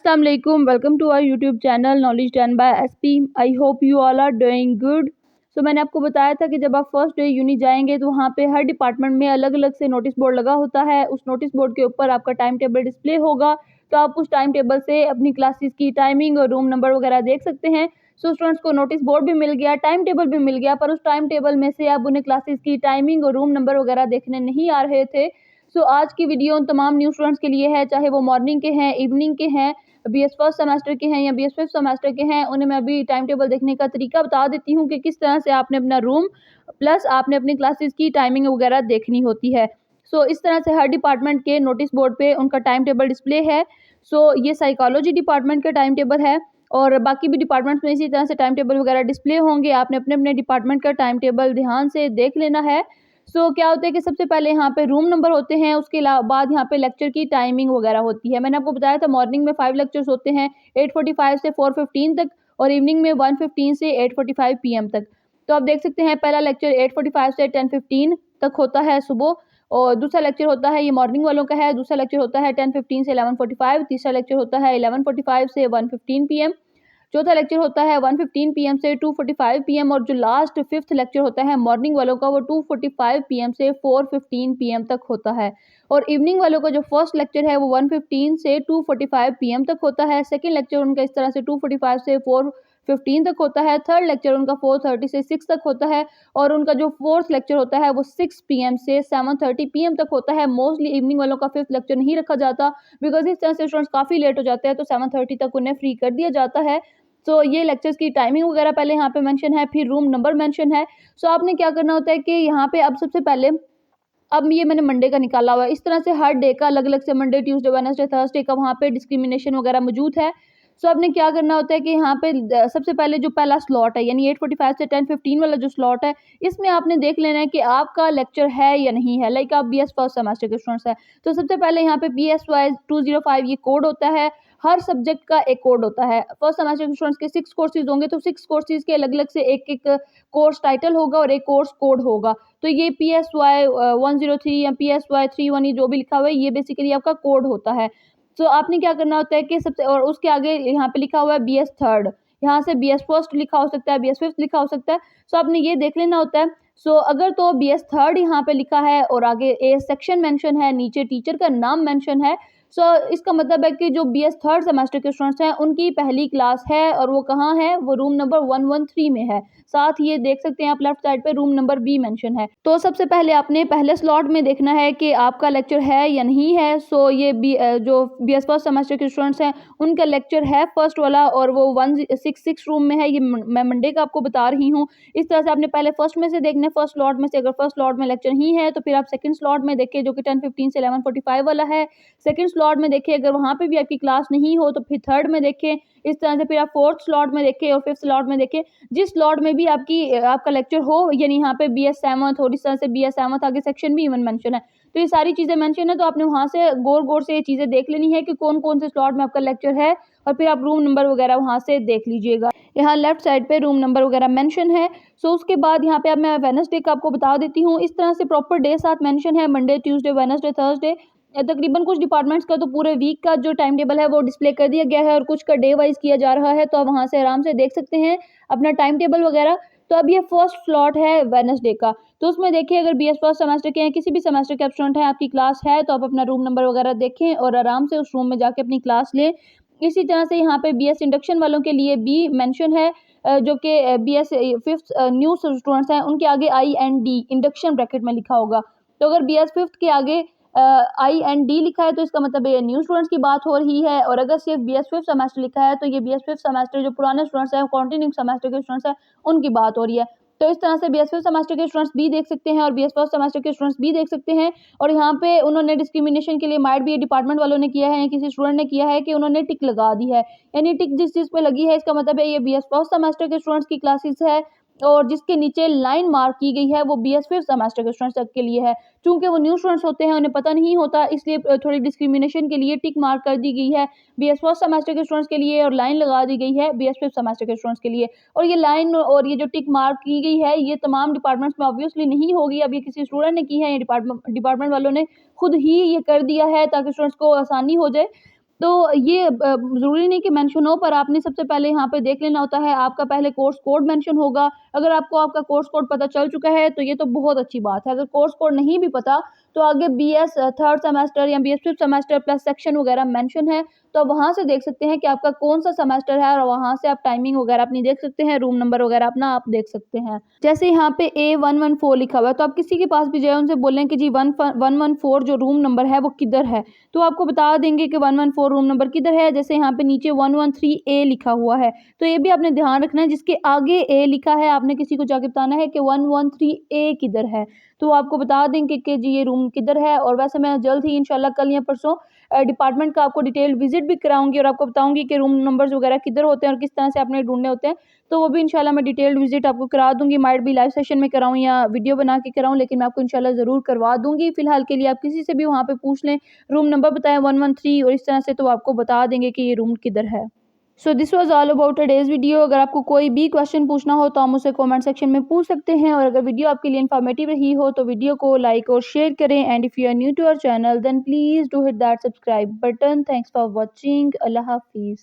Assalamualaikum. Welcome to our YouTube channel Knowledge Done by SP. I hope you all are doing good. मैंने आपको बताया था कि जब आप फर्स्ट डे यूनी जाएंगे तो वहाँ पे हर डिपार्टमेंट में अलग अलग से नोटिस बोर्ड लगा होता है। उस नोटिस बोर्ड के ऊपर आपका टाइम टेबल डिस्प्ले होगा, तो आप उस टाइम टेबल से अपनी क्लासेस की टाइमिंग और रूम नंबर वगैरह देख सकते हैं। स्टूडेंट्स को नोटिस बोर्ड भी मिल गया, टाइम टेबल भी मिल गया, पर उस टाइम टेबल में से अब उन्हें क्लासेस की टाइमिंग और रूम नंबर वगैरह देखने नहीं आ रहे थे। आज की वीडियो उन तमाम न्यू स्टूडेंट्स के लिए है, चाहे वो मॉर्निंग के हैं, इवनिंग के हैं, बीएस फर्स्ट सेमेस्टर के हैं या बीएस फिफ्थ सेमेस्टर के हैं। उन्हें मैं अभी टाइम टेबल देखने का तरीका बता देती हूँ कि किस तरह से आपने अपना रूम प्लस आपने अपनी क्लासेस की टाइमिंग वगैरह देखनी होती है। इस तरह से हर डिपार्टमेंट के नोटिस बोर्ड पे उनका टाइम टेबल डिस्प्ले है। ये साइकोलॉजी डिपार्टमेंट का टाइम टेबल है और बाकी भी डिपार्टमेंट्स में इसी तरह से टाइम टेबल वगैरह डिस्प्ले होंगे। आपने अपने अपने डिपार्टमेंट का टाइम टेबल ध्यान से देख लेना है। क्या होता है कि सबसे पहले यहाँ पे रूम नंबर होते हैं, उसके बाद यहाँ पे लेक्चर की टाइमिंग वगैरह होती है। मैंने आपको बताया था मॉर्निंग में 5 लेक्चर्स होते हैं 8:45 से 4:15 तक और इवनिंग में 1:15 से 8:45 पीएम तक। तो आप देख सकते हैं पहला लेक्चर 8:45 से 10:15 तक होता है सुबह, और दूसरा लेक्चर होता है ये मॉर्निंग वालों का है, दूसरा लेक्चर होता है 10:15 से 11:45, तीसरा लेक्चर होता है 11:45 से 1:15 पीएम, चौथा लेक्चर होता है 1:15 पीएम से 2:45 पीएम और जो लास्ट फिफ्थ लेक्चर होता है मॉर्निंग वालों का वो 2:45 पीएम से 4:15 पीएम तक होता है। और इवनिंग वालों का जो फर्स्ट लेक्चर है वो 1:15 से 2:45 पीएम तक होता है। सेकंड लेक्चर उनका इस तरह से 2:45 से 4:15 तक होता है। थर्ड लेक्चर उनका 4:30 से 6 तक होता है और उनका जो फोर्थ लेक्चर होता है वो 6 पीएम से 7:30 पीएम तक होता है। मोस्टली इवनिंग वालों का फिफ्थ लेक्चर नहीं रखा जाता बिकॉज इस तरह से स्टूडेंट्स काफ़ी लेट हो जाते हैं, तो 7:30 तक उन्हें फ्री कर दिया जाता है। ये लेक्चर्स की टाइमिंग वगैरह पहले यहाँ पे मेंशन है, फिर रूम नंबर मेंशन है। आपने क्या करना होता है कि यहाँ पे अब सबसे पहले अब ये मैंने मंडे का निकाला हुआ है। इस तरह से हर डे का अलग-अलग से मंडे, ट्यूसडे, वेडनेसडे, थर्सडे का वहाँ पे डिस्क्रिमिनेशन वगैरह मौजूद है। आपने क्या करना होता है कि यहाँ पे सबसे पहले जो पहला स्लॉट है यानी 8:45 से 10:15 वाला जो स्लॉट है, इसमें आपने देख लेना है कि आपका लेक्चर है या नहीं है। लाइक आप बीएस फर्स्ट सेमेस्टर के स्टूडेंट्स हैं, तो सबसे पहले यहाँ पे BSY 205 ये कोड होता है। हर सब्जेक्ट का एक कोड होता है। फर्स्ट सेमेस्टर के स्टूडेंट्स के 6 कोर्सेज होंगे, तो 6 कोर्सेज के अलग-अलग से एक-एक कोर्स टाइटल होगा और एक कोर्स कोड होगा। तो ये PSY 103 या PSY 31 ये जो भी लिखा हुआ है, ये बेसिकली आपका कोड होता है। आपने क्या करना होता है कि सबसे और उसके आगे यहाँ पे लिखा हुआ है BS थर्ड, यहाँ से BS फर्स्ट लिखा हो सकता है, BS फिफ्थ लिखा हो सकता है। आपने ये देख लेना होता है। अगर तो BS थर्ड यहाँ पे लिखा है और आगे ए सेक्शन मेंशन है, नीचे टीचर का नाम मेंशन है, इसका मतलब है कि जो BS थर्ड सेमेस्टर के स्टूडेंट्स हैं उनकी पहली क्लास है और वो कहाँ है, वो रूम नंबर 113 में है। साथ ही ये देख सकते हैं आप लेफ्ट साइड पे रूम नंबर B मेंशन है। सबसे पहले आपने पहले स्लॉट में देखना है कि आपका लेक्चर है या नहीं है। जो BS फर्स्ट सेमेस्टर के स्टूडेंट्स हैं उनका लेक्चर है फर्स्ट वाला और वो 166 रूम में है। ये मैं मंडे का आपको बता रही हूँ। इस तरह से आपने पहले फर्स्ट में से देखना है, फर्स्ट स्लॉट में से। अगर फर्स्ट स्लॉट में लेक्चर नहीं है तो फिर आप सेकंड स्लॉट में देखिए जो कि 10:15 से 11:45 वाला है। सेकंड स्लॉट में देखिए, अगर वहाँ पे भी आपकी क्लास नहीं हो तो फिर थर्ड में देखें। इस तरह से फिर आप फोर्थ स्लॉट में देखें और फिफ्थ स्लॉट में देखें। जिस स्लॉट में भी आपका लेक्चर हो, यानी यहाँ पे BS सेवंथ और इस तरह से BS सेवंथ आगे सेक्शन भी इवन मेंशन है, तो ये सारी चीज़ें मेंशन है। तो आपने वहाँ से गौर-गौर से ये चीज़ें देख लेनी है कि कौन-कौन से स्लॉट में आपका लेक्चर है और फिर आप रूम नंबर वगैरह वहाँ से देख लीजिएगा। यहाँ लेफ्ट साइड पे रूम नंबर वगैरह मेंशन है। उसके बाद यहाँ पे अब मैं वेडनेसडे का आपको बता देती हूँ। इस तरह से प्रॉपर डे साथ मेंशन है, मंडे, ट्यूसडे, वेडनेसडे, थर्सडे। तकरीबन कुछ डिपार्टमेंट्स का तो पूरे वीक का जो टाइम टेबल है वो डिस्प्ले कर दिया गया है और कुछ का डे वाइज किया जा रहा है, तो आप वहाँ से आराम से देख सकते हैं अपना टाइम टेबल वगैरह। अब ये फर्स्ट स्लॉट है वेडनेसडे का, तो उसमें देखिए अगर BS फर्स्ट सेमेस्टर के हैं, किसी भी सेमेस्टर के आप स्टूडेंट हैं, आपकी क्लास है तो आप अपना रूम नंबर वगैरह देखें और आराम से उस रूम में जाके अपनी क्लास लें। इसी तरह से यहाँ पे BS इंडक्शन वालों के लिए भी मेंशन है, जो कि BS फिफ्थ न्यू स्टूडेंट्स हैं उनके आगे IND इंडक्शन ब्रैकेट में लिखा होगा। तो अगर BS फिफ्थ के आगे IND लिखा है तो इसका मतलब ये न्यू स्टूडेंट्स की बात हो रही है, और अगर सिर्फ BS फिफ्थ सेमेस्टर लिखा है तो ये BS फिफ्थ सेमेस्टर जो पुराने स्टूडेंट्स हैं, कंटिन्यूइंग सेमेस्टर के स्टूडेंट्स हैं, उनकी बात हो रही है। तो इस तरह से BS फिफ्थ सेमेस्टर के स्टूडेंट्स भी देख सकते हैं और BS फर्स्ट सेमेस्टर के स्टूडेंट्स भी देख सकते हैं। और यहाँ पे उन्होंने डिस्क्रिमिनेशन के लिए माइट भी डिपार्टमेंट वालों ने किया है, किसी स्टूडेंट ने किया है कि उन्होंने टिक लगा दी है, यानी टिक जिस चीज़ पे लगी है इसका मतलब है ये BS फर्स्ट सेमेस्टर के स्टूडेंट्स की क्लासेस है, और जिसके नीचे लाइन मार्क की गई है वो BS फिफ्थ सेमेस्टर के स्टूडेंट्स तक के लिए है। चूंकि वो न्यू स्टूडेंट्स होते हैं, उन्हें पता नहीं होता, इसलिए थोड़ी डिस्क्रिमिनेशन के लिए टिक मार्क कर दी गई है BS फर्स्ट सेमेस्टर के स्टूडेंट्स के लिए और लाइन लगा दी गई है BS फिफ्थ सेमेस्टर के स्टूडेंट्स के लिए। और ये लाइन और ये जो टिक मार्क की गई है ये तमाम डिपार्टमेंट्स में ऑब्वियसली नहीं होगी। अब ये किसी स्टूडेंट ने की है, ये डिपार्टमेंट वालों ने खुद ही ये कर दिया है ताकि स्टूडेंट्स को आसानी हो जाए। तो ये ज़रूरी नहीं कि मेंशन हो, पर आपने सबसे पहले यहाँ पे देख लेना होता है, आपका पहले कोर्स कोड मेंशन होगा। अगर आपको आपका कोर्स कोड पता चल चुका है, तो ये तो बहुत अच्छी बात है। अगर कोर्स कोड नहीं भी पता, तो आगे बीएस 3rd सेमेस्टर या BS 5th semester plus section वगैरह मेंशन है, तो आप वहाँ से देख सकते हैं कि आपका कौन-सा सेमेस्टर है और वहाँ से आप टाइमिंग वगैरह अपनी देख सकते हैं, रूम नंबर वगैरह अपना आप देख सकते हैं। जैसे यहाँ पे A114 लिखा हुआ है, तो आप किसी के पास भी जाएँ, उनसे बोलें कि जी 114 जो रूम नंबर है, वो किधर है? तो आपको बता देंगे कि 114 रूम नंबर किधर है। जैसे यहाँ पे नीचे 113 ए लिखा हुआ है, तो ये भी आपने ध्यान रखना है, जिसके आगे ए लिखा है आपने किसी को जाके बताना है कि 113 ए किधर है, तो वो आपको बता देंगे कि जी ये रूम किधर है। और वैसे मैं जल्द ही इंशाल्लाह कल या परसों डिपार्टमेंट का आपको डिटेल विजिट भी कराऊंगी और आपको बताऊंगी कि रूम नंबर्स वगैरह किधर होते हैं और किस तरह से आपने ढूंढने होते हैं। तो वो भी इंशाल्लाह मैं डिटेल्ड विजिट आपको करा दूंगी, माइट भी लाइव सेशन में कराऊं या वीडियो बना के कराऊं, लेकिन मैं आपको इंशाल्लाह ज़रूर करवा दूंगी। फिलहाल के लिए आप किसी से भी वहाँ पे पूछ लें, रूम नंबर बताएं 113 और इस तरह से, तो आपको बता देंगे कि ये रूम किधर है। So this was all about today's video. अगर आपको कोई भी क्वेश्चन पूछना हो तो आप मुझसे कमेंट सेक्शन में पूछ सकते हैं, और अगर वीडियो आपके लिए इन्फॉर्मेटिव रही हो तो वीडियो को लाइक और शेयर करें। And if you are new to our channel then please do hit that subscribe button. Thanks for watching. अल्लाह हाफिज़।